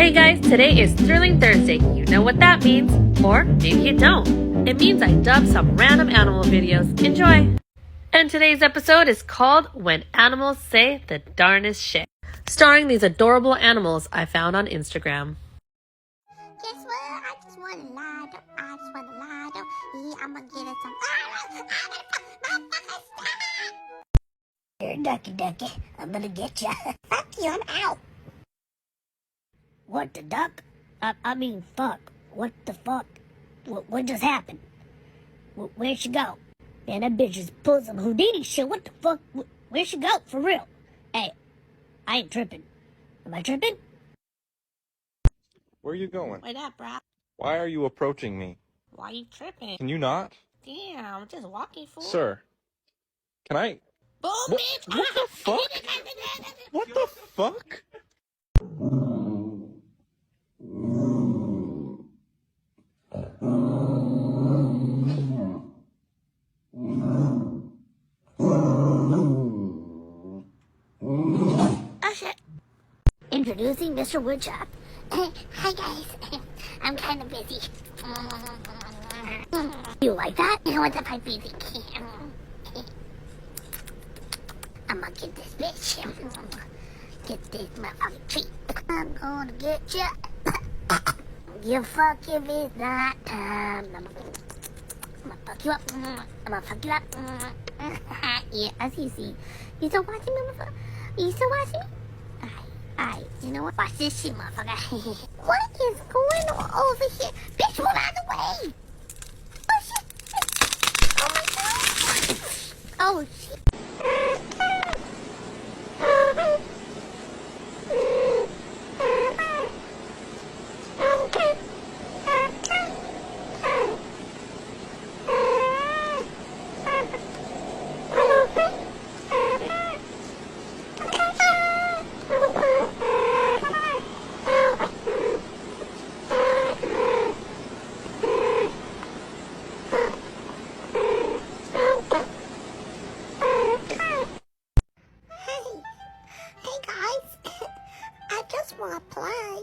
Hey guys, today is Thrilling Thursday. You know what that means, or maybe you don't. It means I dub some random animal videos. Enjoy! And today's episode is called When Animals Say the Darnest Shit, starring these adorable animals I found on Instagram. Guess what? I just want to lie. Yeah, I'm gonna get it some. Here, ducky. I'm gonna get ya. Fuck you, I'm out. What the duck? I mean, fuck. What the fuck? What just happened? Where'd she go? Man, that bitch is pulling some Houdini shit. What the fuck? Where'd she go? For real? Hey, I ain't tripping. Am I tripping? Where are you going? Wait up, bro. Why are you approaching me? Why you tripping? Can you not? Damn, just walking, fool. Sir, can I... Boom, What, bitch! what the fuck? What the fuck? Oh shit. Introducing Mr. Woodchop. Hi guys. I'm kind of busy. You like that? What's up, I'm busy? I'm gonna get this bitch. Get this motherfucking treat. I'm gonna get ya. You fuck if it's not time. I'm gonna fuck you up. Yeah, as you see. You still watching me, motherfucker? You still watching me? Alright, you know what? Watch this shit, motherfucker. What is going on over here? Bitch, move out of the way! Oh shit! Oh my god! Oh shit! Hey guys, I just want to play.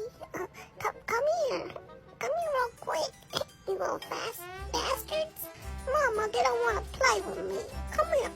Come here. Come here real quick, you little fast bastards. Mama, they don't want to play with me. Come here.